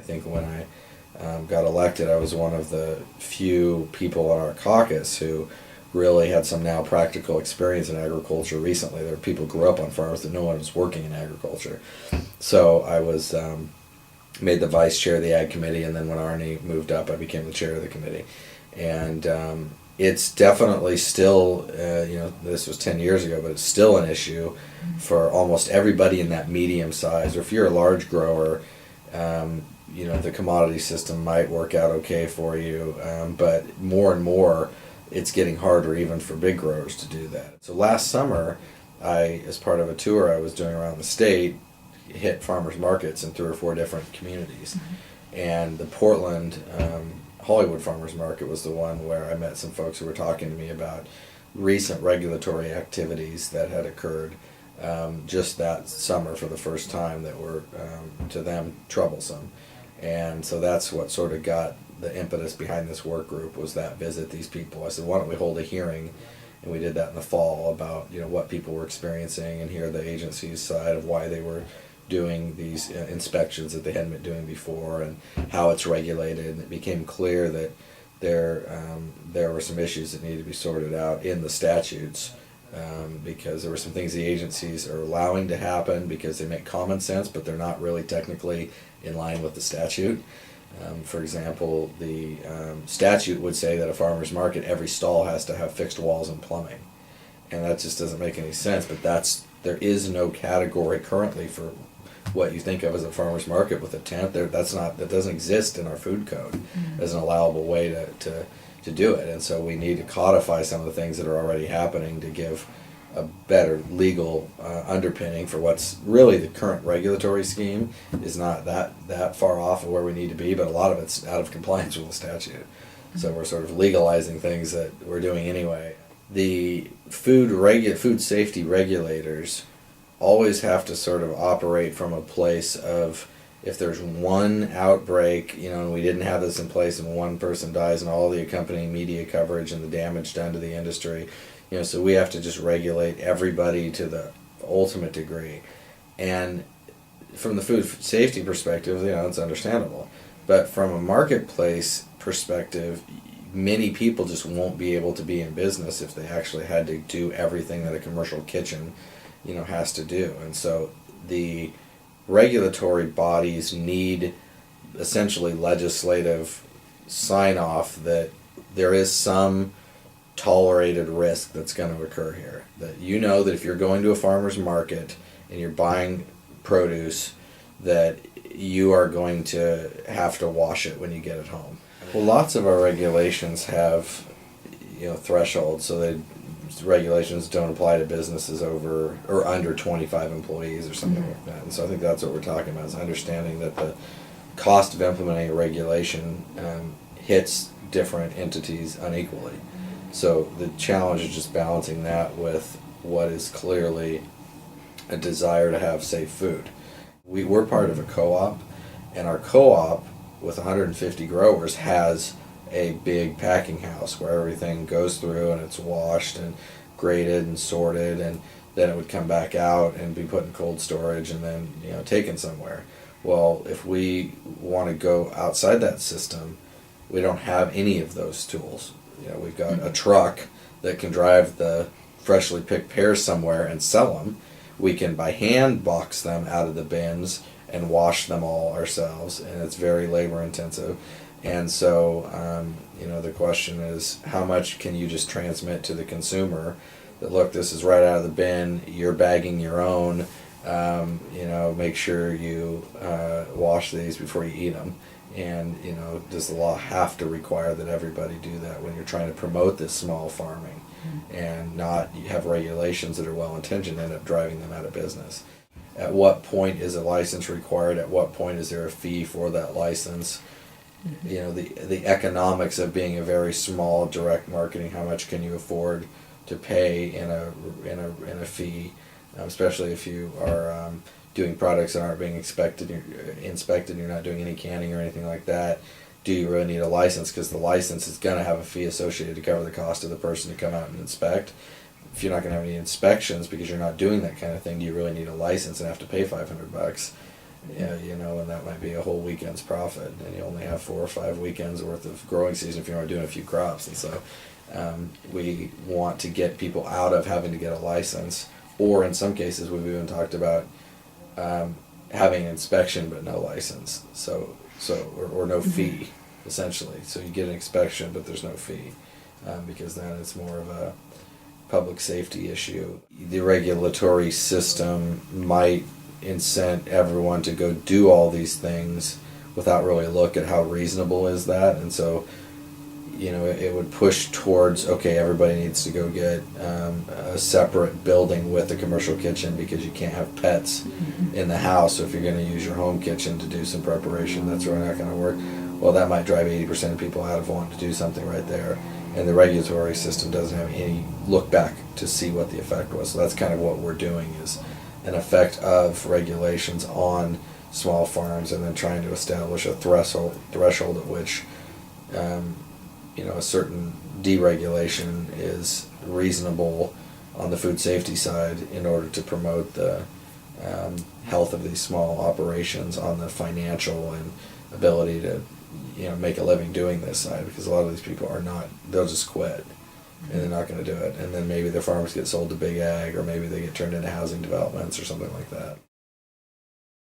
think when I got elected, I was one of the few people on our caucus who really had some now practical experience in agriculture recently. There were people who grew up on farms that no one was working in agriculture. So I was made the vice chair of the ag committee, and then when Arnie moved up, I became the chair of the committee. And it's definitely still, this was 10 years ago, but it's still an issue for almost everybody in that medium size. Or if you're a large grower, the commodity system might work out okay for you, but more and more, it's getting harder even for big growers to do that. So last summer, as part of a tour I was doing around the state, hit farmers markets in 3 or 4 different communities. Mm-hmm. And the Portland Hollywood Farmers Market was the one where I met some folks who were talking to me about recent regulatory activities that had occurred just that summer for the first time that were, to them, troublesome. And so that's what sort of got the impetus behind this work group, was that visit these people. I said, why don't we hold a hearing? And we did that in the fall about what people were experiencing and hear the agency's side of why they were doing these inspections that they hadn't been doing before and how it's regulated. And it became clear that there were some issues that needed to be sorted out in the statutes, because there were some things the agencies are allowing to happen because they make common sense, but they're not really technically in line with the statute. For example, the statute would say that a farmer's market, every stall has to have fixed walls and plumbing. And that just doesn't make any sense, but there is no category currently for what you think of as a farmer's market with a tent. That doesn't exist in our food code as an allowable way to do it. And so we need to codify some of the things that are already happening to give a better legal underpinning for what's really the current regulatory scheme is not that far off of where we need to be, but a lot of it's out of compliance with the statute. So we're sort of legalizing things that we're doing anyway. The food safety regulators always have to sort of operate from a place of, if there's one outbreak, and we didn't have this in place and one person dies and all the accompanying media coverage and the damage done to the industry, so we have to just regulate everybody to the ultimate degree. And from the food safety perspective, it's understandable. But from a marketplace perspective, many people just won't be able to be in business if they actually had to do everything that a commercial kitchen, has to do. And so the regulatory bodies need essentially legislative sign-off that there is some tolerated risk that's going to occur here. That that if you're going to a farmer's market and you're buying produce, that you are going to have to wash it when you get it home. Well, lots of our regulations have thresholds, so regulations don't apply to businesses over or under 25 employees or something like that. And so I think that's what we're talking about, is understanding that the cost of implementing a regulation hits different entities unequally. So the challenge is just balancing that with what is clearly a desire to have safe food. We're part of a co-op, and our co-op with 150 growers has a big packing house where everything goes through and it's washed and graded and sorted, and then it would come back out and be put in cold storage and then taken somewhere. Well, if we want to go outside that system, we don't have any of those tools. We've got a truck that can drive the freshly picked pears somewhere and sell them. We can by hand box them out of the bins and wash them all ourselves, and it's very labor intensive. And so, the question is, how much can you just transmit to the consumer that, look, this is right out of the bin, you're bagging your own, make sure you wash these before you eat them. And, does the law have to require that everybody do that when you're trying to promote this small farming and not have regulations that are well-intentioned end up driving them out of business? At what point is a license required? At what point is there a fee for that license? The economics of being a very small direct marketing, how much can you afford to pay in a fee, especially if you are doing products that aren't being inspected, you're not doing any canning or anything like that. Do you really need a license? Because the license is going to have a fee associated to cover the cost of the person to come out and inspect. If you're not going to have any inspections because you're not doing that kind of thing, do you really need a license and have to pay $500? Yeah, and that might be a whole weekend's profit, and you only have 4 or 5 weekends worth of growing season if you're only doing a few crops. And so we want to get people out of having to get a license, or in some cases we've even talked about having an inspection but no license, or no fee, essentially. So you get an inspection but there's no fee, because then it's more of a public safety issue. The regulatory system might incent everyone to go do all these things without really look at how reasonable is that, and so it would push towards, okay, everybody needs to go get a separate building with a commercial kitchen because you can't have pets in the house. So if you're going to use your home kitchen to do some preparation, that's really not going to work. Well, that might drive 80% of people out of wanting to do something right there, and the regulatory system doesn't have any look back to see what the effect was. So that's kind of what we're doing, is an effect of regulations on small farms, and then trying to establish a threshold at which a certain deregulation is reasonable on the food safety side in order to promote the health of these small operations on the financial and ability to make a living doing this side, because a lot of these people they'll just quit and they're not going to do it, and then maybe their farms get sold to big ag, or maybe they get turned into housing developments or something like that.